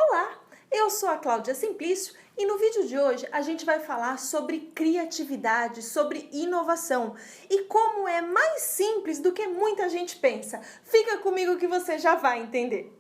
Olá, eu sou a Cláudia Simplício e no vídeo de hoje a gente vai falar sobre criatividade, sobre inovação e como é mais simples do que muita gente pensa. Fica comigo que você já vai entender.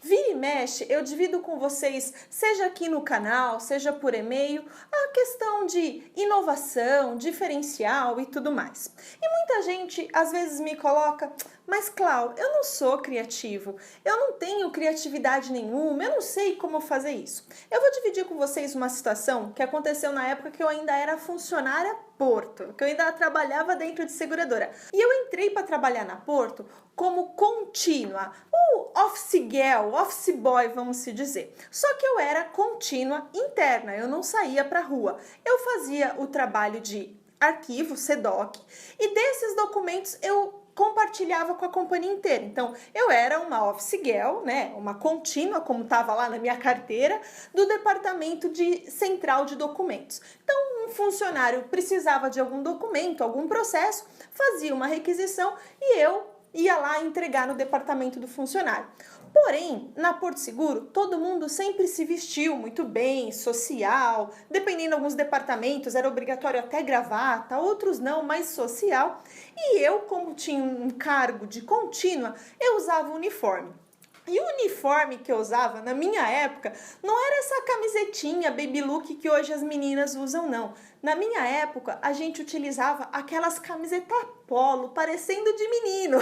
Vira e mexe, eu divido com vocês, seja aqui no canal, seja por e-mail, a questão de inovação, diferencial e tudo mais. E muita gente às vezes me coloca, mas Clau, eu não sou criativo, eu não tenho criatividade nenhuma, eu não sei como fazer isso. Eu vou dividir com vocês uma situação que aconteceu na época que eu ainda era funcionária Porto, que eu ainda trabalhava dentro de seguradora. E eu entrei para trabalhar na Porto como contínua, ou office girl, office boy, vamos se dizer. Só que eu era contínua interna, eu não saía para rua. Eu fazia o trabalho de arquivo, SEDOC, e desses documentos eu compartilhava com a companhia inteira. Então, eu era uma office girl, né, uma contínua, como estava lá na minha carteira, do departamento de central de documentos. Então, um funcionário precisava de algum documento, algum processo, fazia uma requisição e eu ia lá entregar no departamento do funcionário. Porém, na Porto Seguro, todo mundo sempre se vestiu muito bem, social, dependendo de alguns departamentos, era obrigatório até gravata, outros não, mais social. E eu, como tinha um cargo de contínua, eu usava uniforme. E o uniforme que eu usava na minha época não era essa camisetinha baby look que hoje as meninas usam, não. Na minha época, a gente utilizava aquelas camisetas polo, parecendo de menino.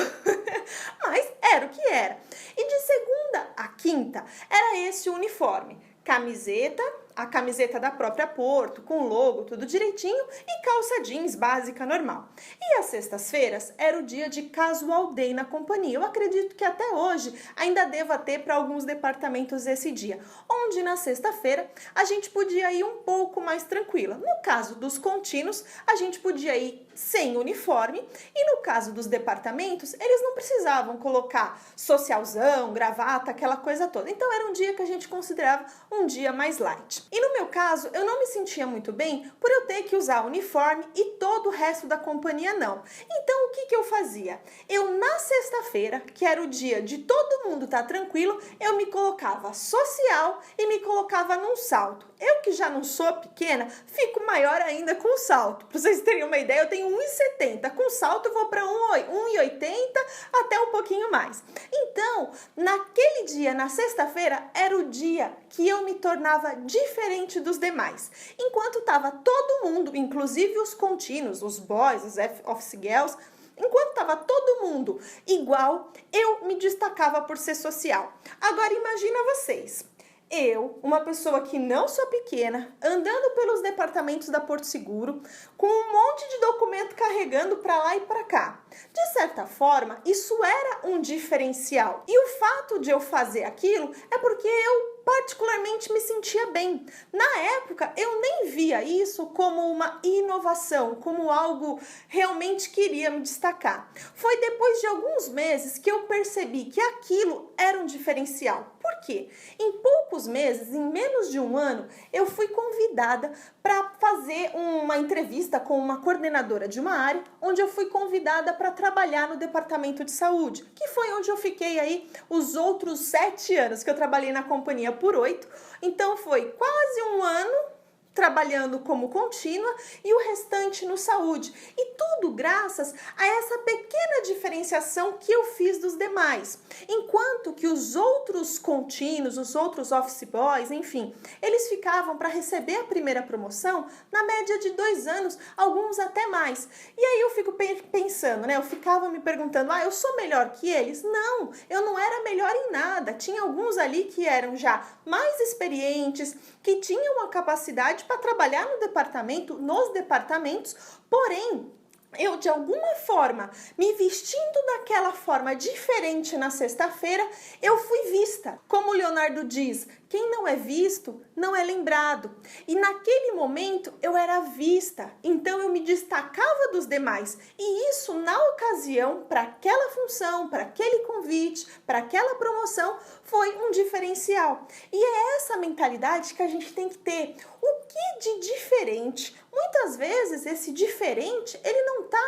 Mas era o que era. E de segunda a quinta, era esse o uniforme. Camiseta, a camiseta da própria Porto, com logo, tudo direitinho, e calça jeans básica normal. E às sextas-feiras era o dia de casual day na companhia. Eu acredito que até hoje ainda deva ter para alguns departamentos esse dia, onde na sexta-feira a gente podia ir um pouco mais tranquila. No caso dos contínuos, a gente podia ir sem uniforme, e no caso dos departamentos, eles não precisavam colocar socialzão, gravata, aquela coisa toda. Então era um dia que a gente considerava um dia mais light. E no meu caso, eu não me sentia muito bem por eu ter que usar uniforme e todo o resto da companhia não. Então o que eu fazia? Eu na sexta-feira, que era o dia de todo mundo estar tranquilo, eu me colocava social e me colocava num salto. Eu que já não sou pequena, fico maior ainda com o salto. Para vocês terem uma ideia, eu tenho 1,70. Com salto eu vou para 1,80 até um pouquinho mais. Então, naquele dia, na sexta-feira, era o dia que eu me tornava diferente dos demais. Enquanto estava todo mundo, inclusive os contínuos, os boys, os office girls, enquanto estava todo mundo igual, eu me destacava por ser social. Agora imagina vocês. Eu, uma pessoa que não sou pequena, andando pelos departamentos da Porto Seguro, com um monte de documento carregando para lá e para cá. De certa forma, isso era um diferencial. E o fato de eu fazer aquilo é porque eu particularmente me sentia bem. Na época, eu nem via isso como uma inovação, como algo realmente que iria me destacar. Foi depois de alguns meses que eu percebi que aquilo era um diferencial. Por quê? Em poucos meses, em menos de um ano, eu fui convidada para fazer uma entrevista com uma coordenadora de uma área, onde eu fui convidada para trabalhar no departamento de saúde, que foi onde eu fiquei aí os outros 7 anos, que eu trabalhei na companhia por 8. Então foi quase um ano trabalhando como contínua e o restante no saúde. E tudo graças a essa pequena diferenciação que eu fiz dos demais. Enquanto que os outros contínuos, os outros office boys, enfim, eles ficavam para receber a primeira promoção na média de 2 anos, alguns até mais. E aí eu fico pensando, né? Eu ficava me perguntando, eu sou melhor que eles? Não, eu não era melhor em nada. Tinha alguns ali que eram já mais experientes, que tinham uma capacidade para trabalhar no departamento, nos departamentos, porém, eu de alguma forma, me vestindo daquela forma diferente na sexta-feira, eu fui vista. Como o Leonardo diz, quem não é visto, não é lembrado. E naquele momento, eu era vista, então eu me destacava dos demais. E isso, na ocasião, para aquela função, para aquele convite, para aquela promoção, foi um diferencial. E é essa mentalidade que a gente tem que ter. o que de diferente? Muitas vezes esse diferente, ele não está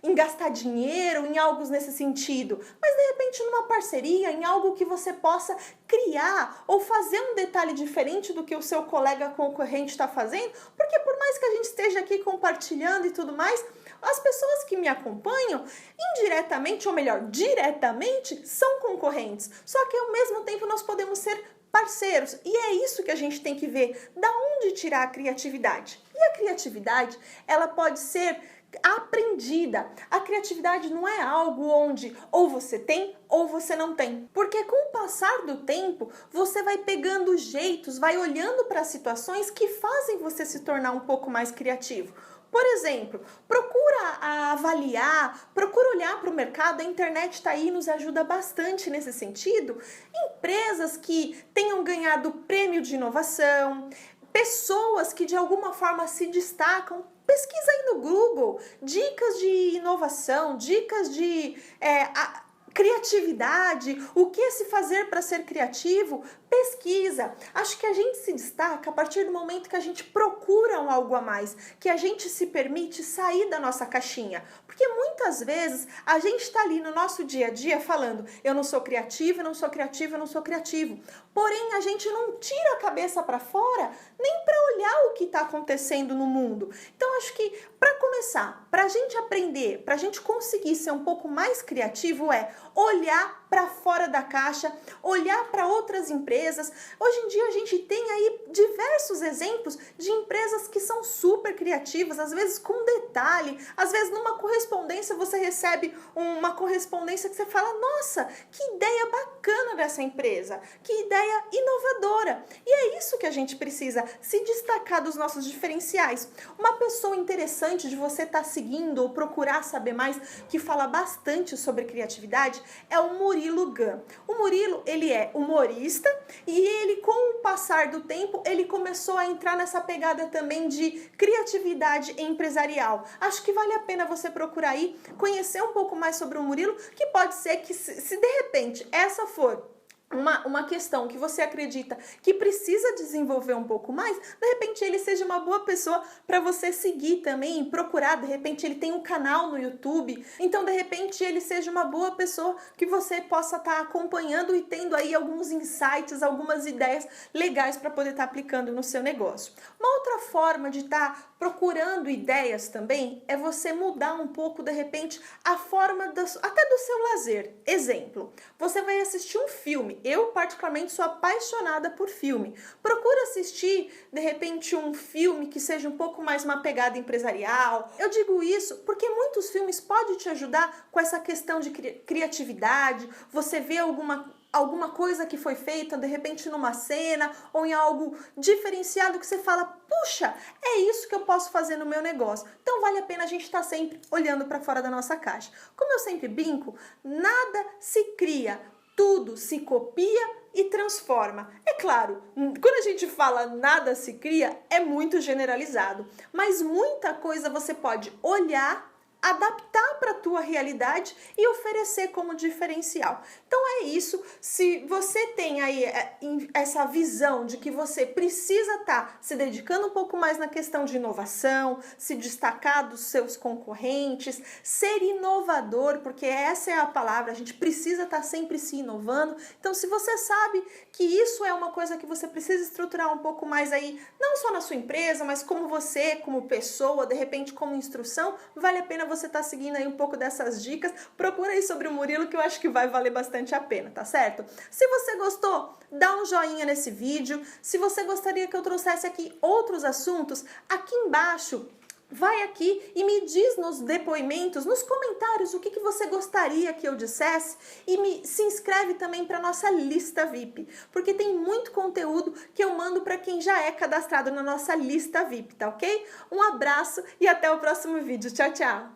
em gastar dinheiro, em algo nesse sentido, mas de repente numa parceria, em algo que você possa criar ou fazer um detalhe diferente do que o seu colega concorrente está fazendo, porque por mais que a gente esteja aqui compartilhando e tudo mais, as pessoas que me acompanham, indiretamente, ou melhor, diretamente, são concorrentes. Só que ao mesmo tempo nós podemos ser parceiros. E é isso que a gente tem que ver, da onde tirar a criatividade. E a criatividade, ela pode ser aprendida. A criatividade não é algo onde ou você tem ou você não tem. Porque com o passar do tempo, você vai pegando jeitos, vai olhando para situações que fazem você se tornar um pouco mais criativo. Por exemplo, procura avaliar, procura olhar para o mercado, a internet está aí e nos ajuda bastante nesse sentido. Empresas que tenham ganhado prêmio de inovação, pessoas que de alguma forma se destacam. Pesquisa aí no Google, dicas de inovação, dicas de criatividade, o que se fazer para ser criativo, pesquisa. Acho que a gente se destaca a partir do momento que a gente procura um algo a mais, que a gente se permite sair da nossa caixinha. Porque muitas vezes a gente está ali no nosso dia a dia falando, eu não sou criativo, eu não sou criativo, eu não sou criativo. Porém, a gente não tira a cabeça para fora nem para olhar o que está acontecendo no mundo. Então, acho que para começar, para a gente aprender, para a gente conseguir ser um pouco mais criativo é olhar para fora da caixa, olhar para outras empresas. Hoje em dia a gente tem aí diversos exemplos de empresas que são super criativas, às vezes com detalhe, às vezes numa correspondência você recebe uma correspondência que você fala, nossa, que ideia bacana dessa empresa, que ideia inovadora. E é isso que a gente precisa, se destacar dos nossos diferenciais. Uma pessoa interessante de você estar seguindo ou procurar saber mais, que fala bastante sobre criatividade, é o Murilo Gun. O Murilo, ele é humorista e ele, com o passar do tempo, ele começou a entrar nessa pegada também de criatividade empresarial. Acho que vale a pena você procurar aí, conhecer um pouco mais sobre o Murilo, que pode ser que se de repente essa for uma questão que você acredita que precisa desenvolver um pouco mais, de repente ele seja uma boa pessoa para você seguir também, procurar, de repente ele tem um canal no YouTube, então de repente ele seja uma boa pessoa que você possa estar acompanhando e tendo aí alguns insights, algumas ideias legais para poder estar aplicando no seu negócio. Uma outra forma de estar procurando ideias também é você mudar um pouco, de repente, a forma até do seu lazer. Exemplo, você vai assistir um filme. Eu, particularmente, sou apaixonada por filme. Procura assistir, de repente, um filme que seja um pouco mais uma pegada empresarial. Eu digo isso porque muitos filmes podem te ajudar com essa questão de criatividade. Você vê alguma coisa que foi feita, de repente, numa cena ou em algo diferenciado que você fala, puxa, é isso que eu posso fazer no meu negócio. Então, vale a pena a gente estar sempre olhando para fora da nossa caixa. Como eu sempre brinco, nada se cria, tudo se copia e transforma. É claro, quando a gente fala nada se cria, é muito generalizado, mas muita coisa você pode olhar, adaptar para a tua realidade e oferecer como diferencial. Então é isso, se você tem aí essa visão de que você precisa estar se dedicando um pouco mais na questão de inovação, se destacar dos seus concorrentes, ser inovador, porque essa é a palavra, a gente precisa estar sempre se inovando. Então se você sabe que isso é uma coisa que você precisa estruturar um pouco mais aí, não só na sua empresa, mas como você, como pessoa, de repente como instrução, vale a pena você tá seguindo aí um pouco dessas dicas, procura aí sobre o Murilo que eu acho que vai valer bastante a pena, tá certo? Se você gostou, dá um joinha nesse vídeo. Se você gostaria que eu trouxesse aqui outros assuntos, aqui embaixo, vai aqui e me diz nos depoimentos, nos comentários, o que você gostaria que eu dissesse e se inscreve também para nossa lista VIP, porque tem muito conteúdo que eu mando para quem já é cadastrado na nossa lista VIP, tá ok? Um abraço e até o próximo vídeo. Tchau, tchau!